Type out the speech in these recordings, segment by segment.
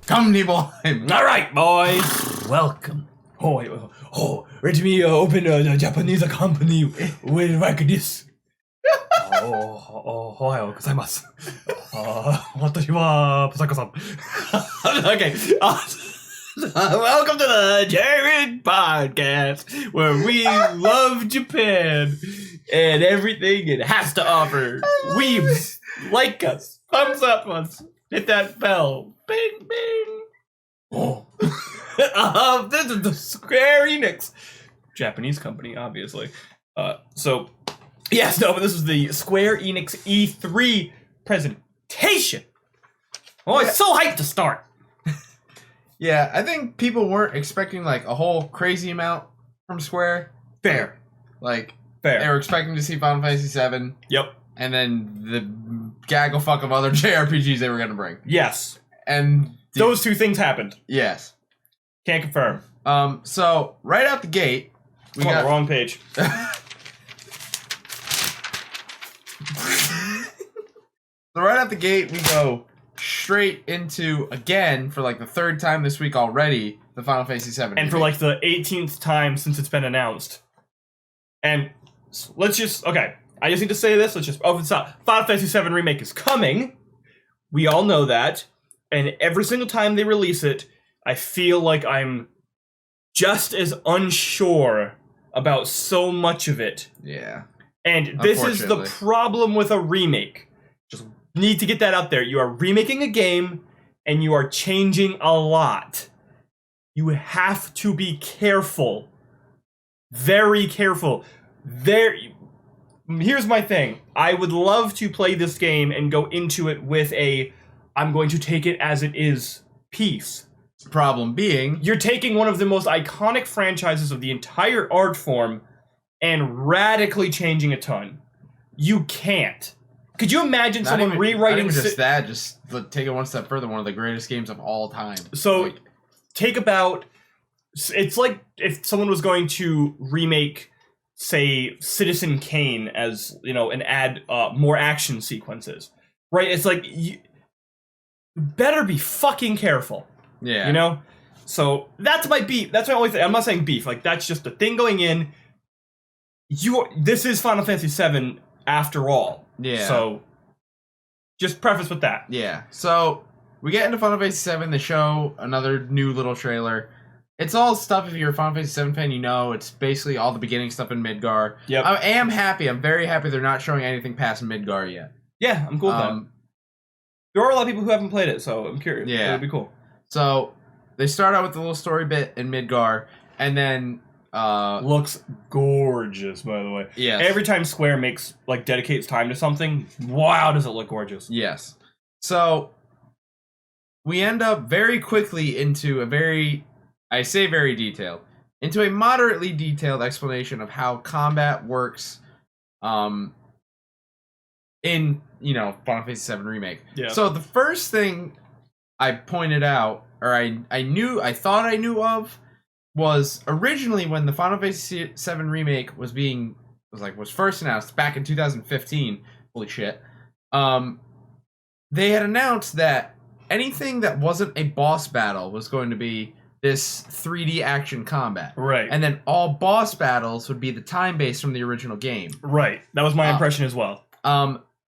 Company boy. All right, boys. Welcome. Let me open a Japanese company with like this. おはようございます。私はプサコさん。Okay. Welcome to the Jared Podcast, where we love Japan and everything it has to offer. Weebs, like us, thumbs up us, hit that bell. Bing, bing. Oh. This is the Square-Enix, Japanese company, obviously. But this is the Square-Enix E3 presentation. Oh, it's so hyped to start. Yeah, I think people weren't expecting like a whole crazy amount from Square. Fair. They were expecting to see Final Fantasy VII. Yep. And then the gaggle fuck of other JRPGs they were going to bring. Yes. And those two things happened. Yes. Can't confirm. So right out the gate, we got the wrong page. So right out the gate, we go straight into, again, for like the third time this week already, the Final Fantasy VII And for like the 18th time since it's been announced. And I just need to say this, let's just open this up. Final Fantasy VII Remake is coming. We all know that. And every single time they release it, I feel like I'm just as unsure about so much of it. Yeah. And this is the problem with a remake. Just need to get that out there. You are remaking a game, and you are changing a lot. You have to be careful. Very careful. Here's my thing. I would love to play this game and go into it with I'm going to take it as it is piece. Problem being, you're taking one of the most iconic franchises of the entire art form and radically changing a ton. You can't. Could you imagine someone rewriting... Not even just take it one step further, one of the greatest games of all time. So, it's like if someone was going to remake, say, Citizen Kane as, and add more action sequences. Right? It's like, you better be fucking careful. Yeah. So that's my beef. That's my only thing. I'm not saying beef. Like, that's just the thing going in. This is Final Fantasy VII after all. Yeah. So just preface with that. Yeah. So we get into Final Fantasy VII, the show, another new little trailer. It's all stuff, if you're a Final Fantasy VII fan, it's basically all the beginning stuff in Midgar. Yep. I am happy. I'm very happy they're not showing anything past Midgar yet. Yeah, I'm cool with that. There are a lot of people who haven't played it, so I'm curious. Yeah. It'd be cool. So they start out with the little story bit in Midgar, and then looks gorgeous, by the way. Yes. Every time Square dedicates time to something, wow, does it look gorgeous. Yes. So we end up very quickly into very detailed, into a moderately detailed explanation of how combat works in, Final Fantasy VII Remake. Yeah. So the first thing I pointed out, or I thought I knew of, was originally when the Final Fantasy VII Remake was first announced back in 2015. Holy shit! They had announced that anything that wasn't a boss battle was going to be this 3D action combat, right? And then all boss battles would be the time base from the original game, right? That was my impression as well.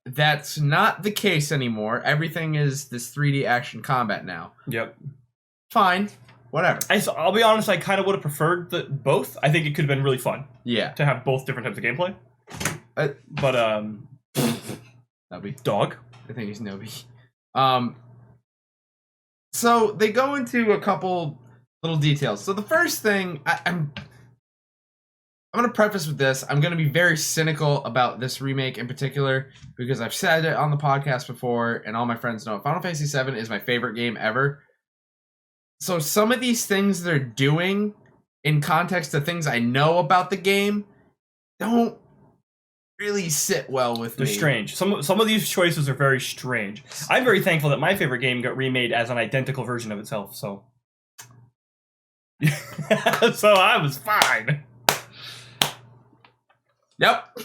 That's not the case anymore. Everything is this 3D action combat now. Yep. Fine. Whatever. I'll be honest, I kind of would have preferred both. I think it could have been really fun. Yeah. To have both different types of gameplay. Nobby. Dog. I think he's Nobby. So they go into a couple little details. So the first thing, I'm going to preface with this. I'm going to be very cynical about this remake in particular, because I've said it on the podcast before, and all my friends know it. Final Fantasy VII is my favorite game ever. So some of these things they're doing, in context to things I know about the game, don't really sit well with me. They're strange. Some of these choices are very strange. I'm very thankful that my favorite game got remade as an identical version of itself, so... so I was fine. Yep.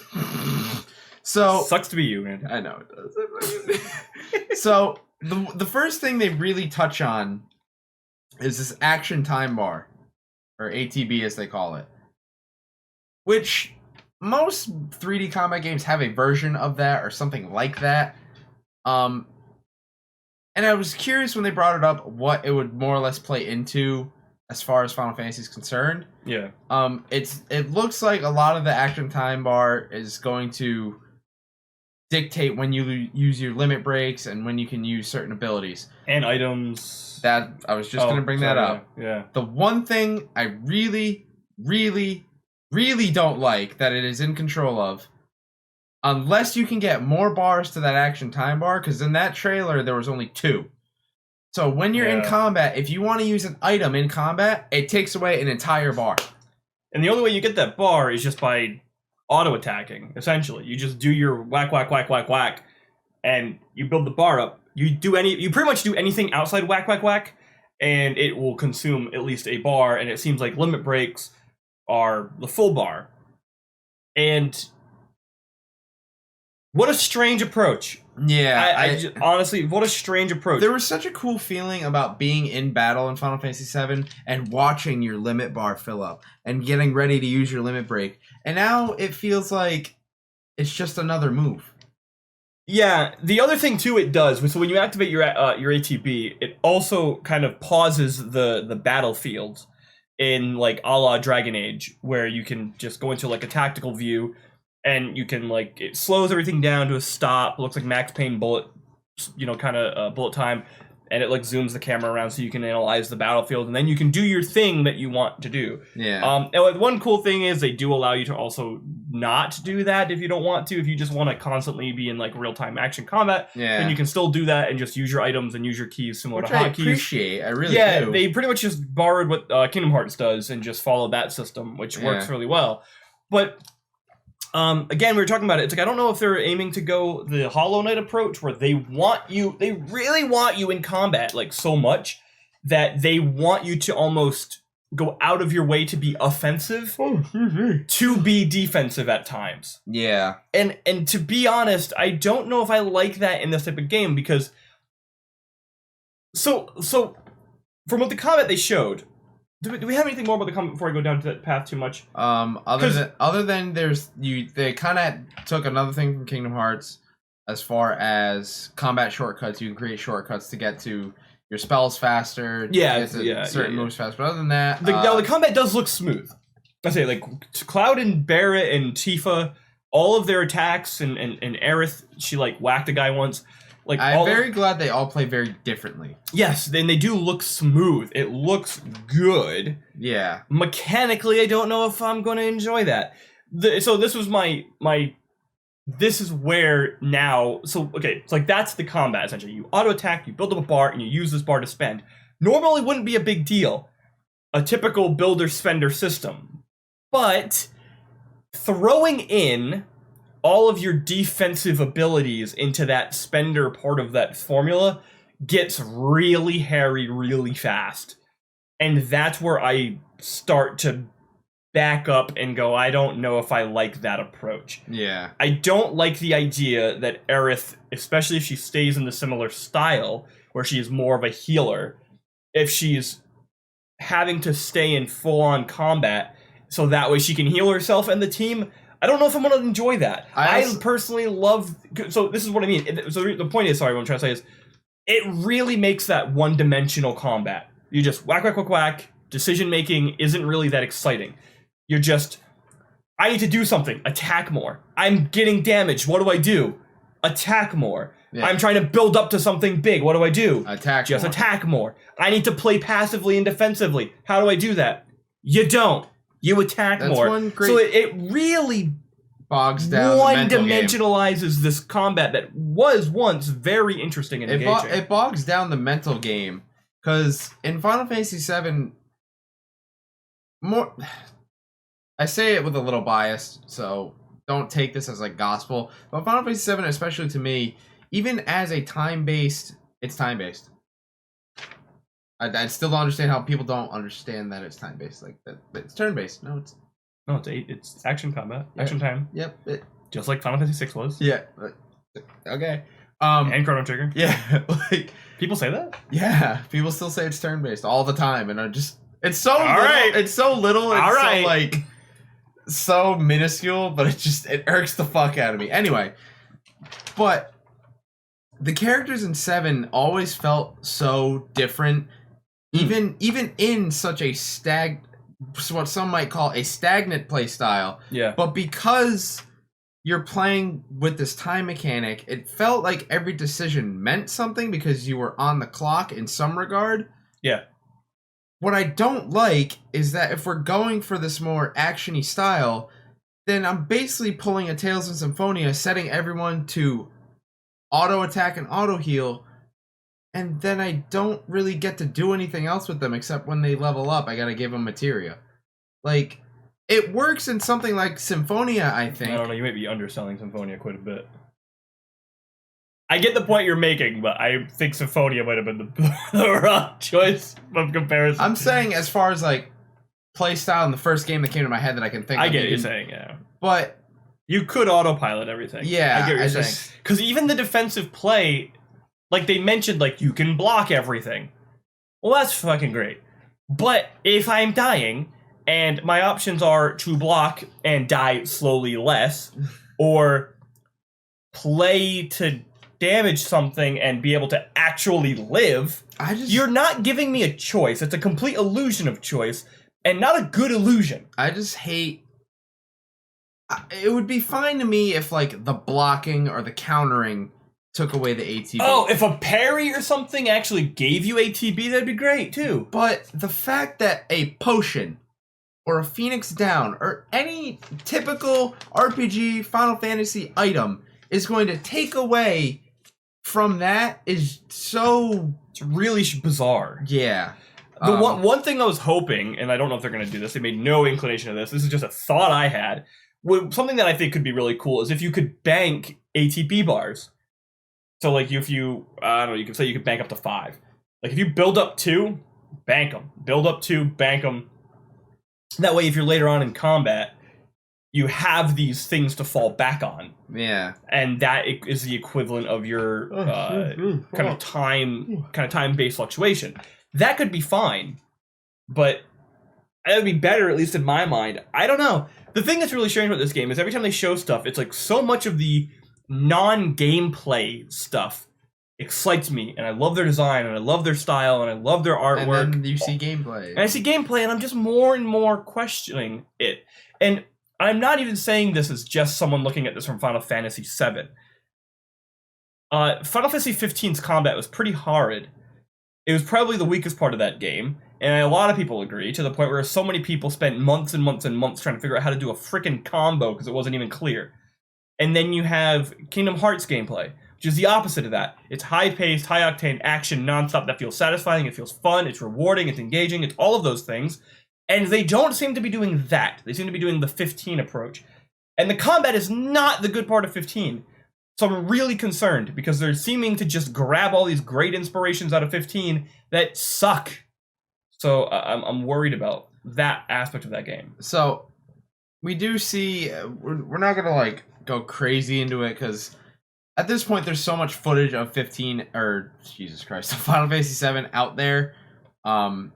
So sucks to be you, man. I know it does. So the first thing they really touch on is this action time bar, or ATB as they call it, which most 3D combat games have a version of that or something like that. And I was curious when they brought it up what it would more or less play into as far as Final Fantasy is concerned. Yeah. It looks like a lot of the action time bar is going to dictate when you use your limit breaks and when you can use certain abilities and items. That I was just going to bring that up. Yeah. The one thing I really, really, really don't like that it is in control of, unless you can get more bars to that action time bar, because in that trailer there was only 2. So when you're in combat, if you want to use an item in combat, it takes away an entire bar. And the only way you get that bar is just by auto-attacking, essentially. You just do your whack, whack, whack, whack, whack, and you build the bar up. You pretty much do anything outside whack, whack, whack, and it will consume at least a bar, and it seems like limit breaks are the full bar. And what a strange approach. Yeah. I just, honestly, what a strange approach. There was such a cool feeling about being in battle in Final Fantasy VII and watching your limit bar fill up and getting ready to use your limit break. And now it feels like it's just another move. Yeah, the other thing too it does, so when you activate your ATB, it also kind of pauses the battlefield in like a la Dragon Age, where you can just go into like a tactical view. And you can, like, it slows everything down to a stop. It looks like Max Payne bullet, kind of bullet time. And it, like, zooms the camera around so you can analyze the battlefield. And then you can do your thing that you want to do. Yeah. And one cool thing is they do allow you to also not do that if you don't want to. If you just want to constantly be in, like, real-time action combat. Yeah. Then you can still do that and just use your items and use your keys similar Which to hotkeys. I appreciate. I really do. Yeah, they pretty much just borrowed what Kingdom Hearts does and just followed that system, which works really well. But... again, we were talking about it. It's like, I don't know if they're aiming to go the Hollow Knight approach where they really want you in combat, like, so much that they want you to almost go out of your way to be offensive to be defensive at times. Yeah. And to be honest, I don't know if I like that in this type of game because so from what the combat they showed, do we have anything more about the combat before I go down to that path too much? Other than they kind of took another thing from Kingdom Hearts as far as combat shortcuts. You can create shortcuts to get to your spells faster. Certain moves faster. But other than that, now the combat does look smooth. I say like Cloud and Barrett and Tifa, all of their attacks and Aerith, she like whacked a guy once. Like I'm very glad they all play very differently. Yes, then they do look smooth. It looks good. Yeah. Mechanically, I don't know if I'm going to enjoy that. So this was my. This is where now. So okay, it's like that's the combat essentially. You auto attack, you build up a bar, and you use this bar to spend. Normally, wouldn't be a big deal. A typical builder spender system, but throwing in all of your defensive abilities into that spender part of that formula gets really hairy really fast. And that's where I start to back up and go, I don't know if I like that approach. Yeah. I don't like the idea that Aerith, especially if she stays in the similar style, where she is more of a healer, if she's having to stay in full-on combat so that way she can heal herself and the team, I don't know if I'm going to enjoy that. I personally love... So this is what I mean. So the point is, sorry, what I'm trying to say is, it really makes that one-dimensional combat. You just whack, whack, whack, whack. Decision-making isn't really that exciting. You're just, I need to do something. Attack more. I'm getting damaged. What do I do? Attack more. Yeah. I'm trying to build up to something big. What do I do? Attack more. I need to play passively and defensively. How do I do that? You don't. You attack more. So it really bogs down one-dimensionalizes this combat that was once very interesting and engaging. It bogs down the mental game, because in Final Fantasy VII, I say it with a little bias, so don't take this as like gospel, but Final Fantasy VII, especially to me, even as a time-based, it's time-based. I still don't understand how people don't understand that it's time-based. Like that, it's turn-based. No, it's action combat, action time. Yep. Just like Final Fantasy VI was. Yeah. Okay. And Chrono Trigger. Yeah. Like People say that? Yeah, people still say it's turn-based all the time, and it's so little. Right. It's so little. It's All right. so like so minuscule, but it irks the fuck out of me. Anyway, but the characters in 7 always felt so different, even in such a what some might call a stagnant play style. Yeah. But because you're playing with this time mechanic, it felt like every decision meant something because you were on the clock in some regard. Yeah. What I don't like is that if we're going for this more action-y style, then I'm basically pulling a Tales of Symphonia, setting everyone to auto-attack and auto-heal, and then I don't really get to do anything else with them except when they level up, I gotta give them materia. Like, it works in something like Symphonia, I think. I don't know, you might be underselling Symphonia quite a bit. I get the point you're making, but I think Symphonia might have been the wrong choice of comparison. I'm saying as far as, like, play style in the first game that came to my head that I can think of. I get what you're saying, yeah. But you could autopilot everything. Yeah, I get what you're saying. Because even the defensive play, like they mentioned, like, you can block everything. Well, that's fucking great. But if I'm dying, and my options are to block and die slowly less, or play to damage something and be able to actually live, you're not giving me a choice. It's a complete illusion of choice, and not a good illusion. I just hate... It would be fine to me if, like, the blocking or the countering took away the ATB. Oh, if a parry or something actually gave you ATB, that'd be great, too. But the fact that a potion or a Phoenix Down or any typical RPG Final Fantasy item is going to take away from that is so... It's really bizarre. Yeah. The one thing I was hoping, and I don't know if they're going to do this, they made no inclination of this, this is just a thought I had, something that I think could be really cool is if you could bank ATB bars. So, like, if you, I don't know, you could say you could bank up to 5. Like, if you build up 2, bank them. Build up 2, bank them. That way, if you're later on in combat, you have these things to fall back on. Yeah. And that is the equivalent of your kind of time-based fluctuation. That could be fine, but it would be better, at least in my mind. I don't know. The thing that's really strange about this game is every time they show stuff, it's like so much of the non-gameplay stuff excites me, and I love their design, and I love their style, and I love their artwork. And then you see gameplay. And I see gameplay, and I'm just more and more questioning it. And I'm not even saying this as just someone looking at this from Final Fantasy VII. Final Fantasy 15's combat was pretty horrid. It was probably the weakest part of that game, and a lot of people agree, to the point where so many people spent months and months and months trying to figure out how to do a freaking combo because it wasn't even clear. And then you have Kingdom Hearts gameplay, which is the opposite of that. It's high-paced, high-octane action nonstop that feels satisfying, it feels fun, it's rewarding, it's engaging, it's all of those things. And they don't seem to be doing that. They seem to be doing the 15 approach. And the combat is not the good part of 15. So I'm really concerned, because they're seeming to just grab all these great inspirations out of 15 that suck. So I'm worried about that aspect of that game. So we do see, we're not going to, like, go crazy into it, because at this point there's so much footage of 15, or Jesus Christ, Final Fantasy 7 out there. And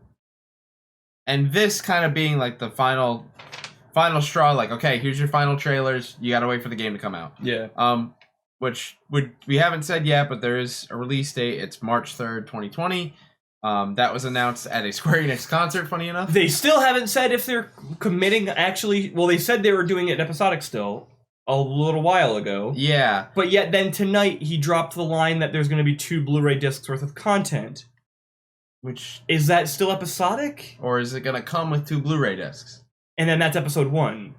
this kind of being like the final straw, like, okay, here's your final trailers, you gotta wait for the game to come out. Yeah. Which we haven't said yet, but there is a release date. It's March 3rd, 2020. That was announced at a SquareEnix concert, funny enough. They still haven't said if they're committing actually, well, they said they were doing it episodic still a little while ago. Yeah. But yet then tonight he dropped the line that there's going to be 2 Blu-ray discs worth of content. Which... Is that still episodic? Or is it going to come with 2 Blu-ray discs? And then that's episode 1.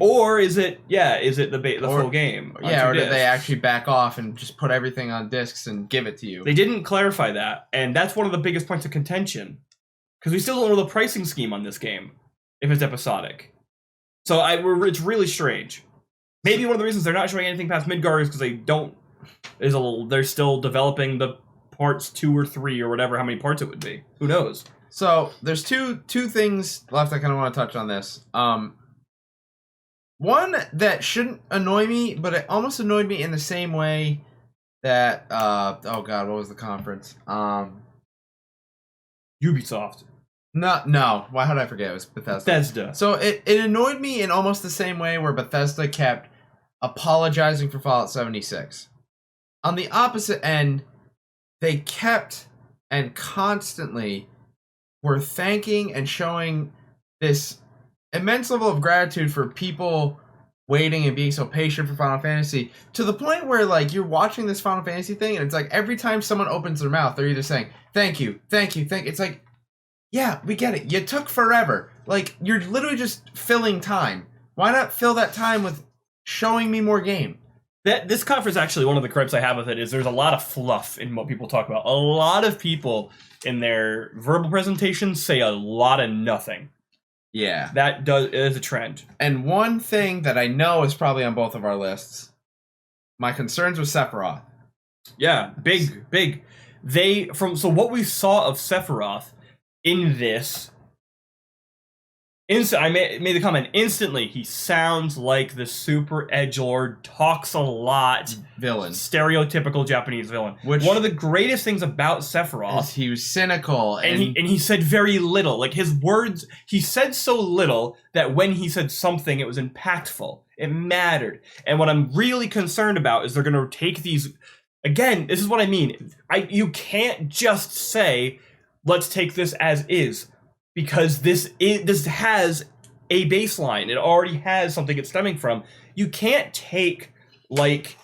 Or is it the full game? Yeah, or did they actually back off and just put everything on discs and give it to you? They didn't clarify that, and that's one of the biggest points of contention. Because we still don't know the pricing scheme on this game, if it's episodic. So it's really strange. Maybe one of the reasons they're not showing anything past Midgar is because they're still developing the parts 2 or 3 or whatever, how many parts it would be. Who knows? So there's two things left I kind of want to touch on this. One that shouldn't annoy me, but it almost annoyed me in the same way that oh god, what was the conference? Ubisoft. No. Why did I forget? It was Bethesda. So it annoyed me in almost the same way where Bethesda kept apologizing for Fallout 76. On the opposite end, they kept and constantly were thanking and showing this immense level of gratitude for people waiting and being so patient for Final Fantasy, to the point where like you're watching this Final Fantasy thing and it's like every time someone opens their mouth, they're either saying thank you. It's like, yeah, we get it. You took forever. Like, you're literally just filling time. Why not fill that time with showing me more game? This conference, actually, one of the gripes I have with it is there's a lot of fluff in what people talk about. A lot of people in their verbal presentations say a lot of nothing. Yeah. That is a trend. And one thing that I know is probably on both of our lists, my concerns with Sephiroth. Yeah, big. So what we saw of Sephiroth in this, I made the comment instantly. He sounds like the super edgelord, talks a lot, villain, stereotypical Japanese villain. Which one of the greatest things about Sephiroth, he was cynical, and he said very little. Like his words, he said so little that when he said something, it was impactful. It mattered. And what I'm really concerned about is they're going to take these. Again, this is what I mean. You can't just say, let's take this as is, because this has a baseline. It already has something it's stemming from. You can't take like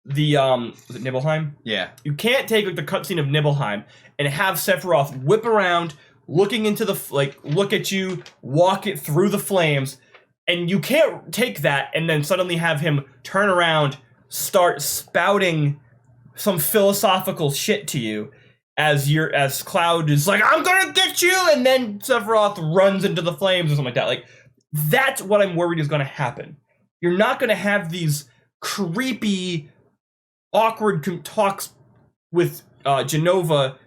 the was it Nibelheim? Yeah. You can't take like the cutscene of Nibelheim and have Sephiroth whip around, looking into the look at you, walk it through the flames, and you can't take that and then suddenly have him turn around, start spouting some philosophical shit to you as Cloud is like, I'm gonna get you, and then Sephiroth runs into the flames or something like that. Like, that's what I'm worried is gonna happen. You're not gonna have these creepy, awkward talks with Jenova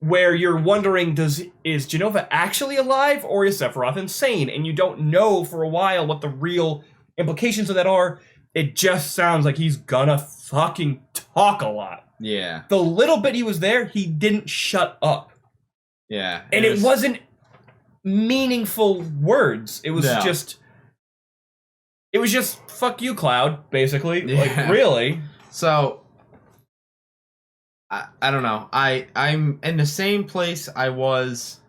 where you're wondering, is Jenova actually alive or is Sephiroth insane? And you don't know for a while what the real implications of that are. It just sounds like he's gonna fucking talk a lot. Yeah. The little bit he was there, he didn't shut up. Yeah. And it wasn't meaningful words. It was just fuck you, Cloud, basically. Yeah. Like, really. So I don't know. I'm in the same place I was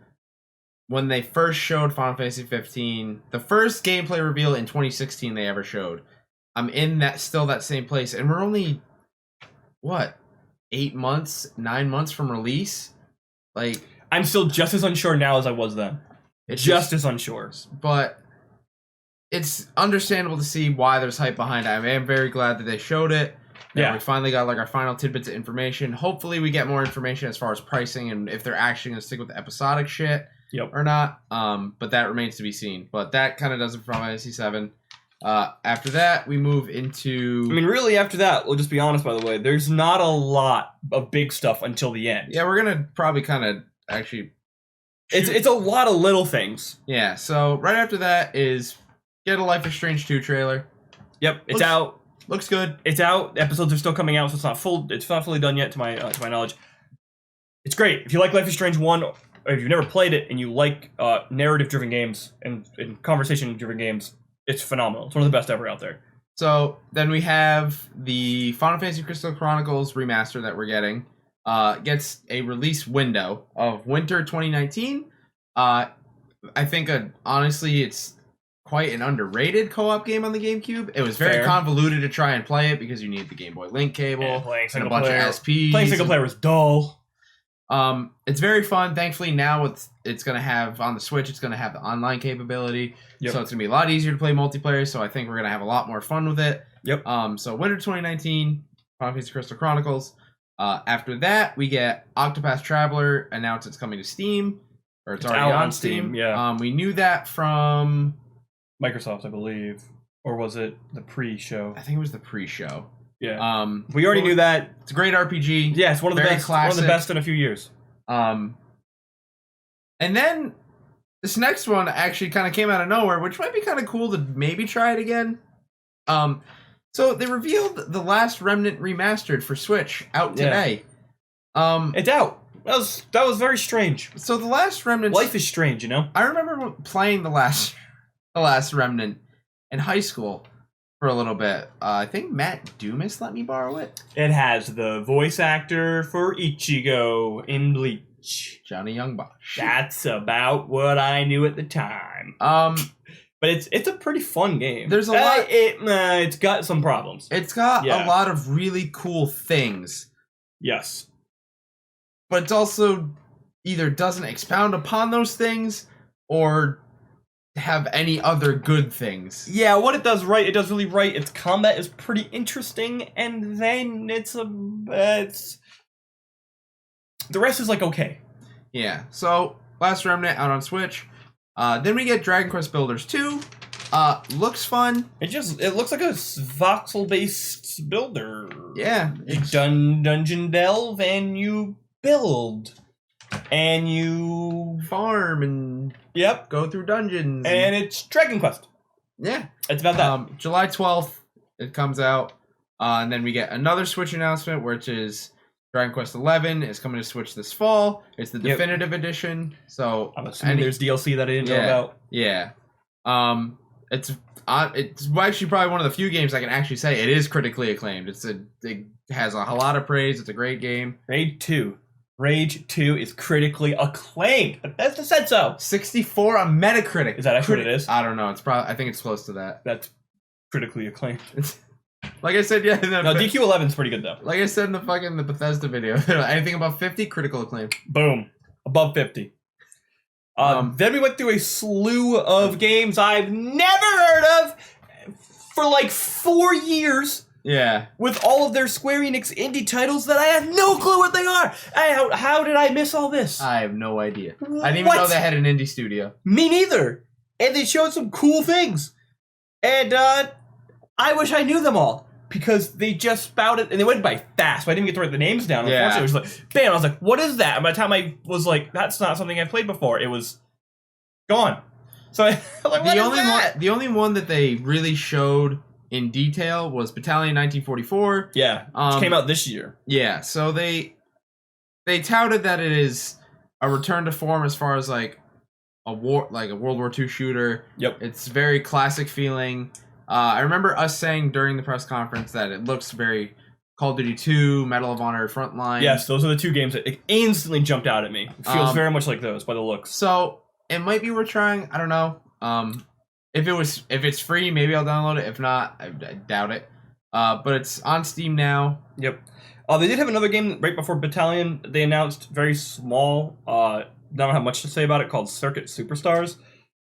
when they first showed Final Fantasy 15. The first gameplay reveal in 2016 they ever showed. I'm in that same place, and we're only what, 9 months from release? Like, I'm still just as unsure now as I was then. It's just as unsure. But it's understandable to see why there's hype behind it. I am very glad that they showed it. Yeah. We finally got like our final tidbits of information. Hopefully we get more information as far as pricing and if they're actually going to stick with the episodic shit or not. But that remains to be seen. But that kind of does it for Final Fantasy 7. After that, we move into... I mean, really, after that, we'll just be honest, by the way, there's not a lot of big stuff until the end. Yeah, we're going to probably kind of actually... It's a lot of little things. Yeah, so right after that is get a Life is Strange 2 trailer. Yep, it's out. Looks good. It's out. Episodes are still coming out, so it's not fully done yet, to my knowledge. It's great. If you like Life is Strange 1, or if you've never played it, and you like narrative-driven games and conversation-driven games, it's phenomenal. It's one of the best ever out there. So then we have the Final Fantasy Crystal Chronicles remaster that we're getting. Gets a release window of winter 2019. I think honestly it's quite an underrated co-op game on the GameCube. It was very convoluted to try and play it because you need the Game Boy Link cable and a bunch of SPs. Playing single player was dull. It's very fun. Thankfully now it's going to have on the Switch, it's going to have the online capability. Yep. So it's going to be a lot easier to play multiplayer. So I think we're going to have a lot more fun with it. Yep. So winter 2019, Final Fantasy Crystal Chronicles. After that, we get Octopus Traveler announced it's coming to Steam, or it's already on Steam. Yeah. We knew that from Microsoft, I believe, or was it the pre-show? I think it was the pre-show. Yeah. We already knew that. It's a great RPG. Yeah, it's one of the best. Classic. One of the best in a few years. And then this next one actually kind of came out of nowhere, which might be kind of cool to maybe try it again. So they revealed the Last Remnant remastered for Switch out today. It's out. That was very strange. So the Last Remnant. Life is strange, you know. I remember playing the Last Remnant in high school for a little bit. I think Matt Dumas let me borrow it. It has the voice actor for Ichigo in Bleach, Johnny Youngbosh. That's about what I knew at the time. But it's a pretty fun game. There's a lot. It's got some problems. It's got a lot of really cool things. Yes. But it's also either doesn't expound upon those things or have any other good things. Yeah, what it does really right. Its combat is pretty interesting, and then the rest is like okay. Yeah. So Last Remnant out on Switch. Then we get Dragon Quest Builders 2. Looks fun. It looks like a voxel based builder. Yeah. You dungeon delve and you build. And you farm and go through dungeons. And it's Dragon Quest. Yeah. It's about that. July 12th it comes out. And then we get another Switch announcement, which is Dragon Quest 11 is coming to Switch this fall. It's the definitive edition. So I'm assuming there's DLC that I didn't know about. Yeah. It's actually probably one of the few games I can actually say it is critically acclaimed. It has a lot of praise. It's a great game. Rage 2 is critically acclaimed. Bethesda said so. 64 on Metacritic. Is that actually what it is? I don't know. I think it's close to that. That's critically acclaimed. Like I said, yeah. No, DQ11's pretty good though. Like I said in the Bethesda video, anything above 50, critical acclaim. Boom, above 50. Then we went through a slew of games I've never heard of for like 4 years. Yeah. With all of their SquareEnix indie titles that I have no clue what they are. How did I miss all this? I have no idea. I didn't even know they had an indie studio. Me neither. And they showed some cool things. And I wish I knew them all. Because they just spouted, and they went by fast, so I didn't get to write the names down. Yeah. Unfortunately, it was like, bam, I was like, what is that? And by the time I was like, that's not something I played before, it was gone. So I was like, the only one that they really showed in detail was Battalion 1944. Yeah, which came out this year. Yeah, so they touted that it is a return to form as far as like a World War II shooter. Yep. It's very classic feeling. I remember us saying during the press conference that it looks very Call of Duty 2, Medal of Honor, Frontline. Yes, those are the two games that instantly jumped out at me. It feels very much like those by the looks. So it might be worth trying. I don't know. If it's free, maybe I'll download it. If not, I doubt it. But it's on Steam now. Yep. They did have another game right before Battalion. They announced very small. Don't have much to say about it. Called Circuit Superstars.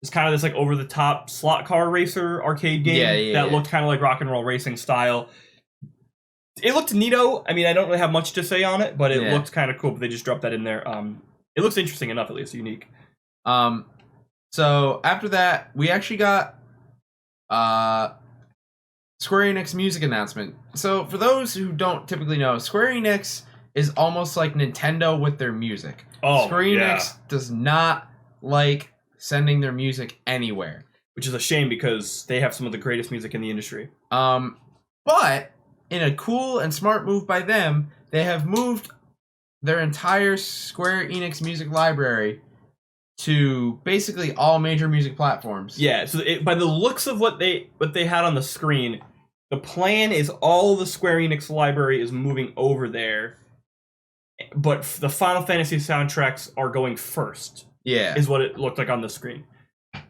It's kind of this like over-the-top slot car racer arcade game that looked kind of like rock and roll racing style. It looked neato. I mean, I don't really have much to say on it, but it looked kind of cool. But they just dropped that in there. It looks interesting enough, at least unique. So after that, we actually got SquareEnix music announcement. So for those who don't typically know, SquareEnix is almost like Nintendo with their music. SquareEnix does not like sending their music anywhere, which is a shame because they have some of the greatest music in the industry. But in a cool and smart move by them, they have moved their entire SquareEnix music library to basically all major music platforms. Yeah, so by the looks of what they had on the screen, the plan is all the SquareEnix library is moving over there, but the Final Fantasy soundtracks are going first. Yeah, is what it looked like on the screen.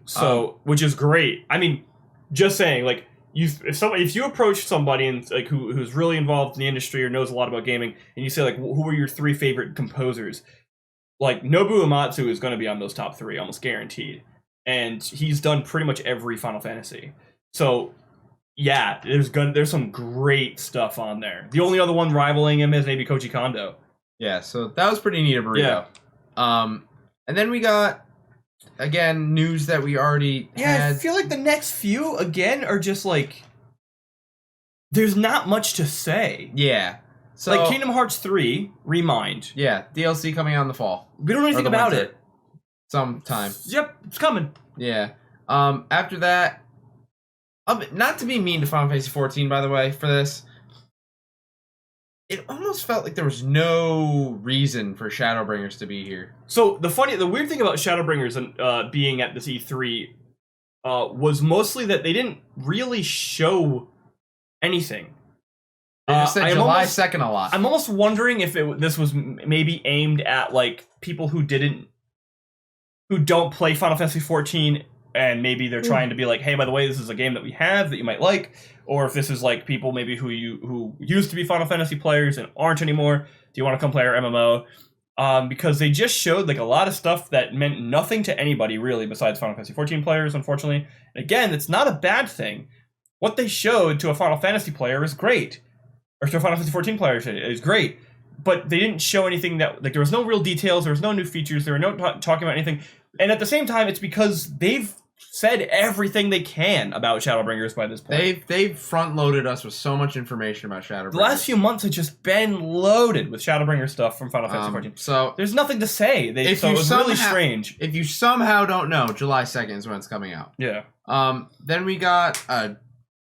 So, which is great. I mean, just saying, like, if you approach somebody and like who's really involved in the industry or knows a lot about gaming, and you say like, who are your 3 favorite composers? Like Nobuo Uematsu is going to be on those top 3, almost guaranteed, and he's done pretty much every Final Fantasy. So, yeah, there's some great stuff on there. The only other one rivaling him is maybe Koji Kondo. Yeah, so that was pretty neat of burrito. Yeah. And then we got, again, news that we already had. I feel like the next few, again, are just like, there's not much to say. Yeah. So, like Kingdom Hearts 3, Remind. Yeah, DLC coming out in the fall. We don't know anything about it. Sometime. Yep, it's coming. Yeah. After that, Not to be mean to Final Fantasy 14, by the way, for this. It almost felt like there was no reason for Shadowbringers to be here. So the weird thing about Shadowbringers and being at this E3 was mostly that they didn't really show anything. They just said July 2nd a lot. I'm almost wondering if this was maybe aimed at like people who don't play Final Fantasy 14, and maybe they're trying to be like, hey, by the way, this is a game that we have that you might like, or if this is like people maybe who used to be Final Fantasy players and aren't anymore. Do you want to come play our MMO? Because they just showed like a lot of stuff that meant nothing to anybody really besides Final Fantasy 14 players, unfortunately. And again, it's not a bad thing. What they showed to a Final Fantasy player is great. Or to a Final Fantasy 14 player is great. But they didn't show anything that, like, there was no real details, there was no new features, there were no talking about anything. And at the same time, it's because they've said everything they can about Shadowbringers by this point. They've front-loaded us with so much information about Shadowbringers. The last few months have just been loaded with Shadowbringer stuff from Final Fantasy 14. So there's nothing to say. It was really strange. If you somehow don't know, July 2nd is when it's coming out. Yeah. Then we got a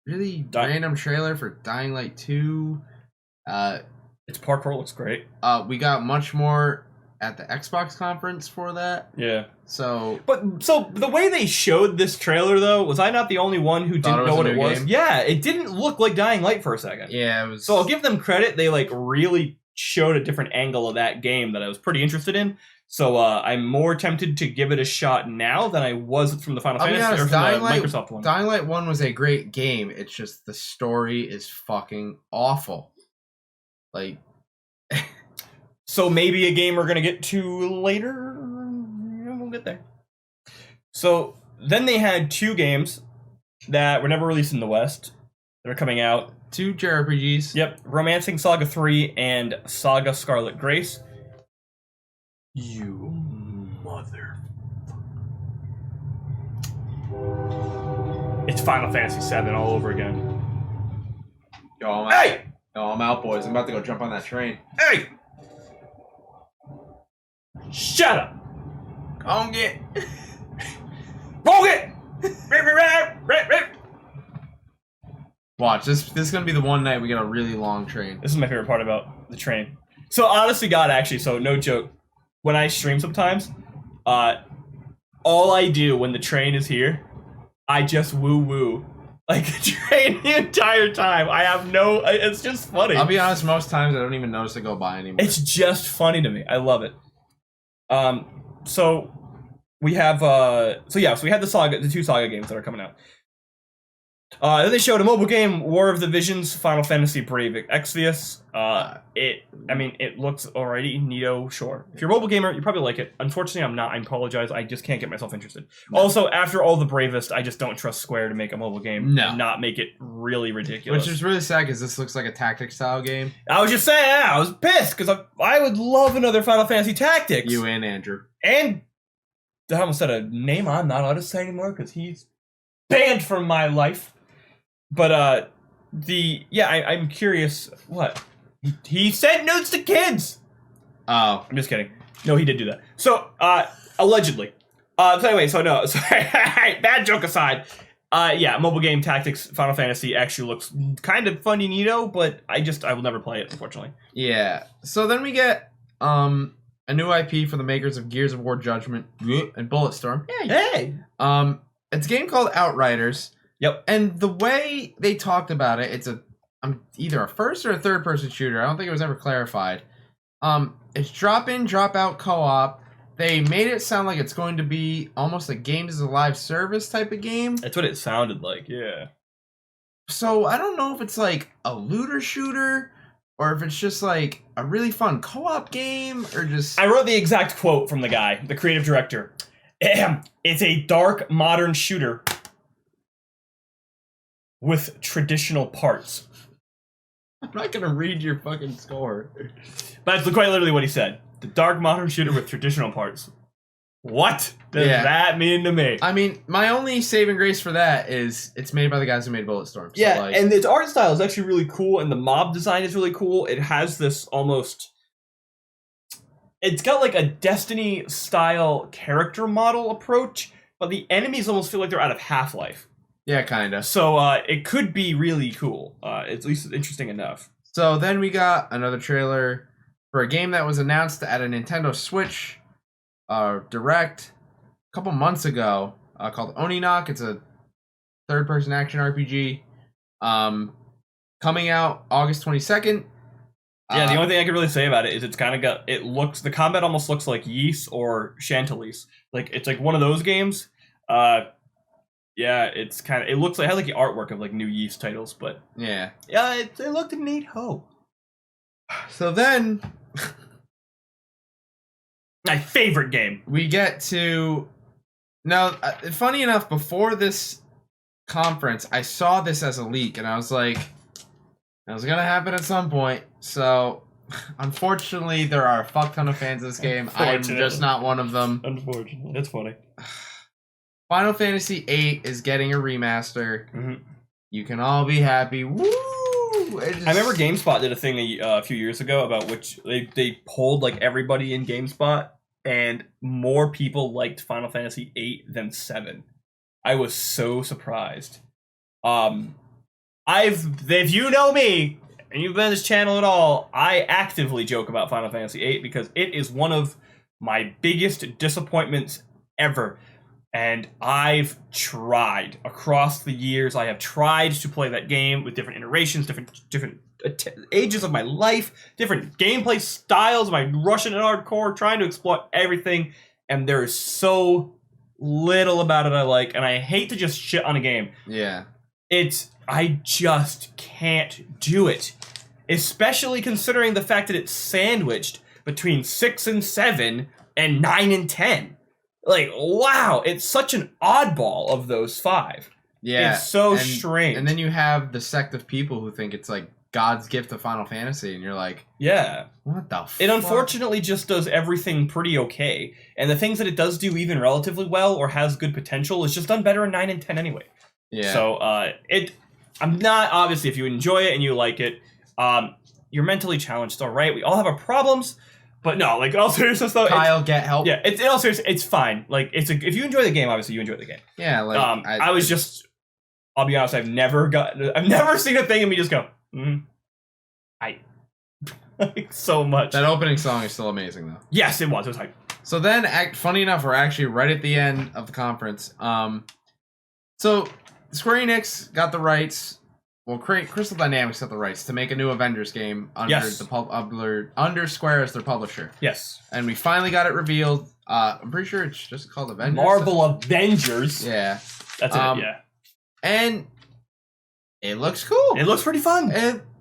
really random trailer for Dying Light 2. Its parkour looks great. We got much more at the Xbox conference for that. Yeah. So the way they showed this trailer though, was I not the only one who didn't know what it was? Yeah, it didn't look like Dying Light for a second. Yeah, it was. So I'll give them credit. They like really showed a different angle of that game that I was pretty interested in. So I'm more tempted to give it a shot now than I was from the Final Fantasy or from the Microsoft one. Dying Light 1 was a great game. It's just the story is fucking awful. Like, so maybe a game we're gonna get to later. We'll get there. So then they had two games that were never released in the West that are coming out. Two JRPGs. Yep, Romancing Saga 3 and Saga Scarlet Grace. You mother. It's Final Fantasy 7 all over again. Yo, I'm out, boys. I'm about to go jump on that train. Hey! Shut up! Go get. Go get! Watch, this is gonna be the one night we get a really long train. This is my favorite part about the train. So honestly, God, actually, so no joke. When I stream sometimes, all I do when the train is here, I just woo-woo. Like, the train the entire time. I have no... It's just funny. I'll be honest, most times I don't even notice it go by anymore. It's just funny to me. I love it. So we have... So we had the two Saga games that are coming out. Then they showed a mobile game, War of the Visions, Final Fantasy Brave Exvius. It looks alrighty, neato, sure. If you're a mobile gamer, you probably like it. Unfortunately, I'm not. I apologize. I just can't get myself interested. No. Also, after all the Bravest, I just don't trust Square to make a mobile game and not make it really ridiculous. Which is really sad because this looks like a tactics style game. I was just saying, I was pissed because I would love another Final Fantasy Tactics. You and Andrew. And I almost said a name I'm not allowed to say anymore because he's banned from my life. But I'm curious. What? He sent nudes to kids. Oh, I'm just kidding. No, he did do that. So allegedly. So anyway, sorry. Bad joke aside. Mobile game Tactics Final Fantasy actually looks kind of funny, neato, but I will never play it, unfortunately. Yeah. So then we get a new IP for the makers of Gears of War Judgment and Bulletstorm. Hey. It's a game called Outriders. Yep. And the way they talked about it, it's either a first or a third person shooter. I don't think it was ever clarified. It's drop in, drop out co-op. They made it sound like it's going to be almost a games as a live service type of game. That's what it sounded like, yeah. So I don't know if it's like a looter shooter or if it's just like a really fun co-op game or just... I wrote the exact quote from the guy, the creative director. It's a dark modern shooter with traditional parts. I'm not gonna read your fucking score. But that's quite literally what he said. The dark modern shooter with traditional parts. What does that mean to me? I mean, my only saving grace for that is it's made by the guys who made Bulletstorm. So yeah, and its art style is actually really cool, and the mob design is really cool. It has this almost... It's got like a Destiny-style character model approach, but the enemies almost feel like they're out of Half-Life. Yeah, kind of. So it could be really cool. At least interesting enough. So then we got another trailer for a game that was announced at a Nintendo Switch Direct a couple months ago called Oninok. It's a third-person action RPG coming out August 22nd. Yeah, the only thing I can really say about it is it's kind of got, the combat almost looks like Ys or Chantilly's. Like, it's like one of those games. Yeah, it's kind of, it looks like, it has like the artwork of like new Ys titles, but yeah, it looked neat. So then, my favorite game. We get to, now, funny enough, before this conference, I saw this as a leak, and I was like, it was gonna happen at some point. So, unfortunately, there are a fuck ton of fans of this game. I am just not one of them. Unfortunately, that's funny. Final Fantasy VIII is getting a remaster. Mm-hmm. You can all be happy. Woo! I remember GameSpot did a thing a few years ago about which they polled like everybody in GameSpot, and more people liked Final Fantasy VIII than 7. I was so surprised. If you know me and you've been on this channel at all, I actively joke about Final Fantasy VIII because it is one of my biggest disappointments ever. And I've tried across the years. I have tried to play that game with different iterations, different ages of my life, different gameplay styles. My Russian and hardcore, trying to exploit everything, and there is so little about it I like. And I hate to just shit on a game. Yeah, I just can't do it, especially considering the fact that it's sandwiched between 6 and 7 and 9 and 10. Like, wow, it's such an oddball of those 5. Yeah. It's so strange. And then you have the sect of people who think it's like God's gift to Final Fantasy, and you're like, yeah. What the fuck? It unfortunately just does everything pretty okay. And the things that it does do even relatively well or has good potential is just done better in 9 and 10 anyway. Yeah. So, I'm not, obviously, if you enjoy it and you like it, you're mentally challenged, all right? We all have our problems. But no, like, in all seriousness, though, Kyle, get help. Yeah, in all seriousness, it's fine. Like, if you enjoy the game, obviously you enjoy the game. Yeah, like I was just, I'll be honest, I've never seen a thing and me just go, like, so much. That opening song is still amazing, though. Yes, it was hype. So then, funny enough, we're actually right at the end of the conference. So SquareEnix got the rights. Well, Crystal Dynamics got the rights to make a new Avengers game under Square as their publisher. Yes. And we finally got it revealed. I'm pretty sure it's just called Avengers. Marvel Avengers. Yeah. That's it, yeah. And it looks cool. It looks pretty fun.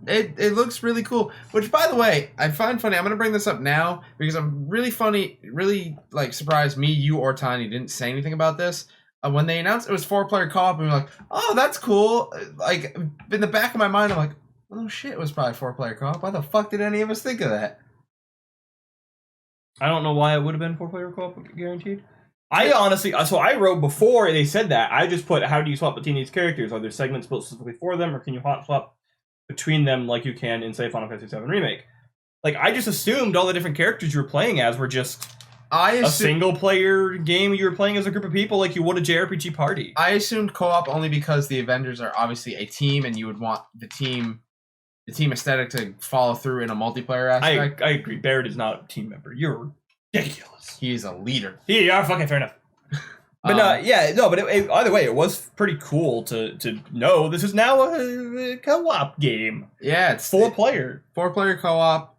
It looks really cool. Which, by the way, I find funny. I'm going to bring this up now because I'm really surprised me, you, or Tiny didn't say anything about this. When they announced it was 4-player co-op, and we were like, oh, that's cool. Like, in the back of my mind, I'm like, oh shit, it was probably 4-player co-op. Why the fuck did any of us think of that? I don't know why it would have been 4-player co-op guaranteed. I honestly, so I wrote before they said that, I just put, how do you swap between these characters? Are there segments built specifically for them, or can you hot swap between them like you can in, say, Final Fantasy VII Remake? Like, I just assumed all the different characters you were playing as were just a single-player game you were playing as a group of people like you would a JRPG party. I assumed co-op only because the Avengers are obviously a team, and you would want the team aesthetic to follow through in a multiplayer aspect. I agree. Barrett is not a team member. You're ridiculous. He is a leader. Yeah, fucking fair enough. But either way, it was pretty cool to know this is now a co-op game. Yeah, it's 4-player. 4-player co-op.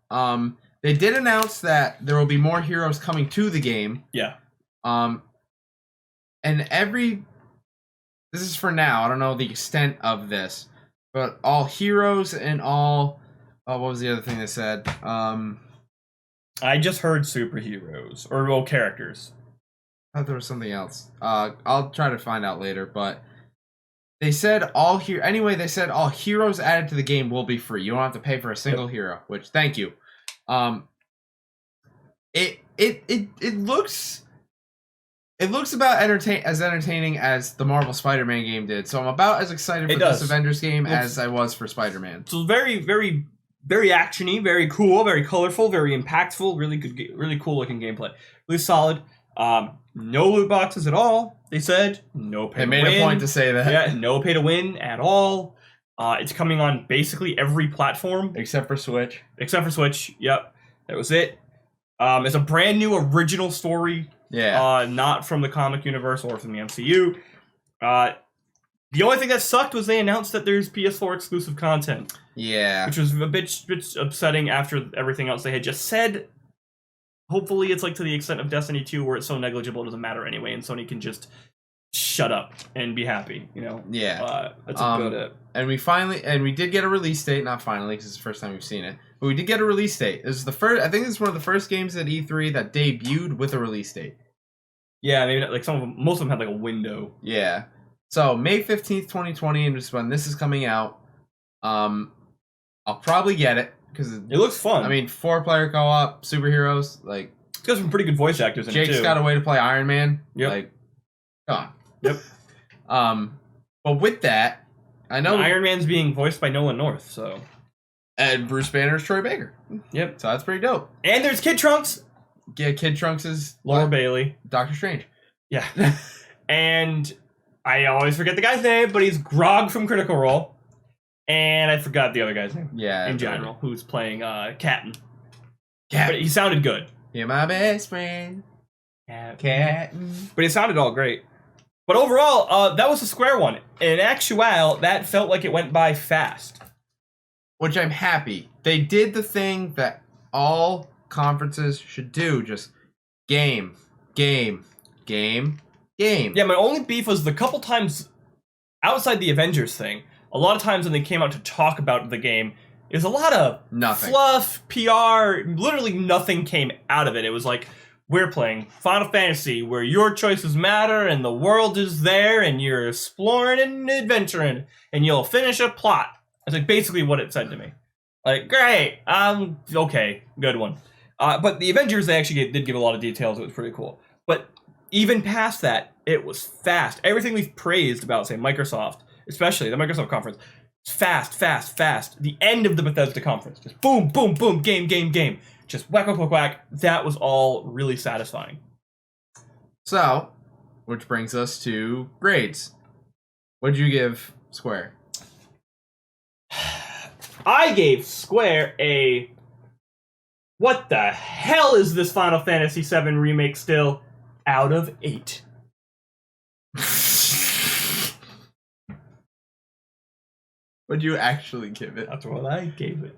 They did announce that there will be more heroes coming to the game. Yeah. And this is for now. I don't know the extent of this, but all heroes and all. Oh, what was the other thing they said? I just heard superheroes or characters. I thought there was something else. I'll try to find out later, but they said they said all heroes added to the game will be free. You don't have to pay for a single hero, which thank you. It looks about entertaining as the Marvel Spider-Man game did. So I'm about as excited for this Avengers game as I was for Spider-Man. So very, very, very actiony, very cool, very colorful, very impactful, really good, really cool looking gameplay. Really solid. No loot boxes at all. They said no pay. They to made win. a point to say that. Yeah, no pay to win at all. It's coming on basically every platform Except for Switch. except for Switch. Yep, that was it. It's a brand new original story. Yeah. Not from the comic universe or from the MCU. The only thing that sucked was they announced that there's PS4 exclusive content, Yeah. which was a bit upsetting after everything else they had just said. Hopefully it's like to the extent of Destiny 2 where it's so negligible it doesn't matter anyway and Sony can just shut up and be happy, you know? Yeah. That's a good... And we did get a release date, not finally, because it's the first time we've seen it, but we did get a release date. This is the first, I think this is one of the first games at E3 that debuted with a release date. Yeah, maybe like some of them, most of them had like a window. Yeah. So May 15th, 2020, and just when this is coming out, I'll probably get it because It looks fun. I mean, 4-player co-op, superheroes, like it's got some pretty good voice actors in it Jake's too. got a way to play Iron Man. Yep. Like, come on. Yep. But with that, I know Iron Man's being voiced by Nolan North, so... and Bruce Banner's Troy Baker. Yep. So that's pretty dope. And there's Kid Trunks! Yeah, Kid Trunks is Laura Bailey. Doctor Strange. Yeah. And I always forget the guy's name, but he's Grog from Critical Role. And I forgot the other guy's name. Yeah. In general, who's playing Captain. Cat. But he sounded good. You're my best friend. Cat. But it sounded all great. But overall, that was a Square one. In actual, that felt like it went by fast. Which I'm happy. They did the thing that all conferences should do. Just game. Yeah, my only beef was the couple times outside the Avengers thing, a lot of times when they came out to talk about the game, it was a lot of Nothing. fluff, PR, literally nothing came out of it. It was like, we're playing Final Fantasy where your choices matter and the world is there and you're exploring and adventuring and you'll finish a plot. That's like basically what it said to me. Like, great, okay, good one. But the Avengers, they actually did give a lot of details. It was pretty cool. But even past that, it was fast. Everything we've praised about, say, Microsoft, especially the Microsoft conference, fast. The end of the Bethesda conference, just boom, boom, boom, game. Just whack. That was all really satisfying. So, which brings us to grades. What'd you give Square? I gave Square a... What the hell is this Final Fantasy VII Remake still? Out of 8. What'd you actually give it? That's what I gave it.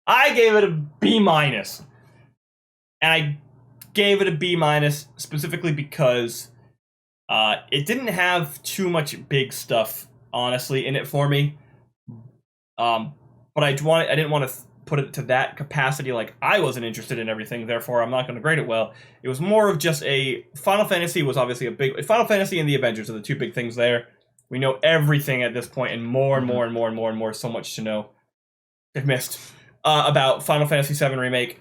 I gave it a B-. And I gave it a B- specifically because it didn't have too much big stuff, honestly, in it for me. But I didn't want to put it to that capacity. Like, I wasn't interested in everything, therefore I'm not going to grade it well. It was more of just a... Final Fantasy was obviously a big... Final Fantasy and the Avengers are the two big things there. We know everything at this point, and more, so much to know. I've missed about Final Fantasy VII Remake.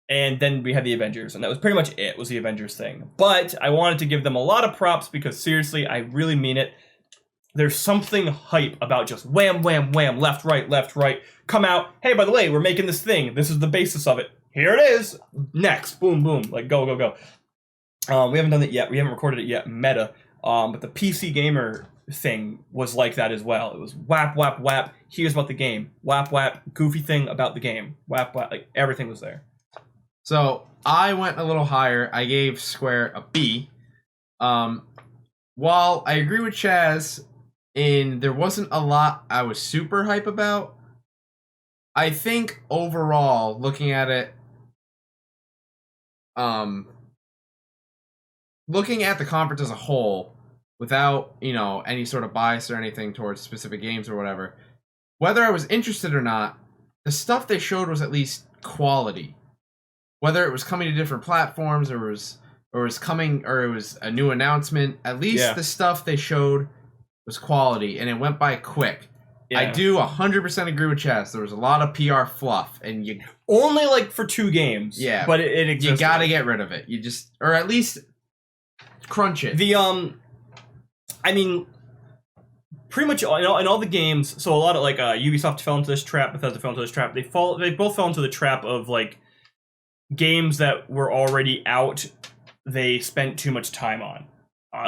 And then we had the Avengers, and that was pretty much it, was the Avengers thing. But I wanted to give them a lot of props, because seriously, I really mean it. There's something hype about just wham, left, right, come out. Hey, by the way, we're making this thing. This is the basis of it. Here it is. Next. Boom. Like, go. We haven't done it yet. We haven't recorded it yet, meta. But the PC Gamer thing was like that as well. It was whap. Here's about the game. Whap. Goofy thing about the game. Whap. Like, everything was there. So, I went a little higher. I gave Square a B. While I agree with Chaz... and there wasn't a lot I was super hype about, I think overall, looking at it, looking at the conference as a whole, without, any sort of bias or anything towards specific games or whatever, whether I was interested or not, the stuff they showed was at least quality. Whether it was coming to different platforms or it was a new announcement, at least the stuff they showed was quality, and it went by quick. Yeah. I do 100% agree with Chaz. There was a lot of PR fluff, and you only like for 2 games. Yeah, but it exists. You gotta get rid of it. You just, or at least crunch it. The I mean, pretty much in all the games. So a lot of like Ubisoft fell into this trap. Bethesda fell into this trap. They both fell into the trap of like games that were already out they spent too much time on.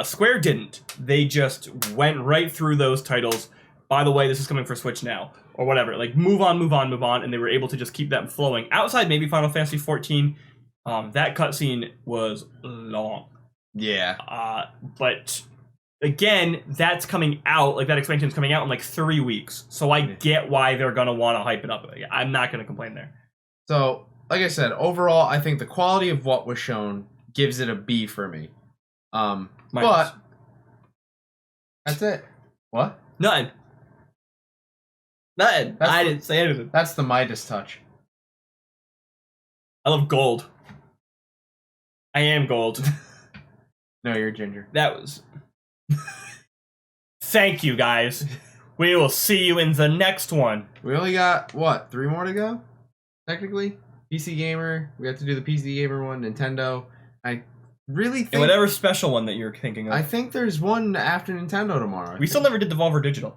Square didn't. They just went right through those titles. By the way, this is coming for Switch now, or whatever. Like, move on, and they were able to just keep that flowing. Outside maybe Final Fantasy XIV, that cutscene was long. Yeah. But again, that's coming out, like that expansion's coming out in like 3 weeks. So I get why they're gonna want to hype it up. I'm not gonna complain there. So, like I said, overall, I think the quality of what was shown gives it a B for me. But that's it. What? Nothing. I didn't say anything. That's the Midas touch. I love gold. I am gold. No, you're ginger. That was... Thank you, guys. We will see you in the next one. We only got, what, 3 more to go? Technically? PC Gamer. We have to do the PC Gamer one. Nintendo. I really think... And whatever special one that you're thinking of. I think there's one after Nintendo tomorrow. We still never did Devolver Digital.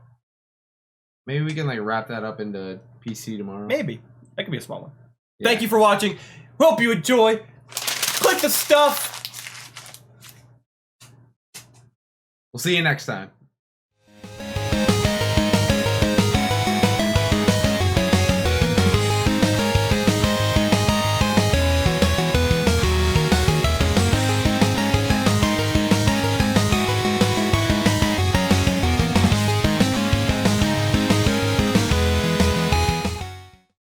Maybe we can like wrap that up into PC tomorrow. Maybe. That could be a small one. Yeah. Thank you for watching. Hope you enjoy. Click the stuff. We'll see you next time.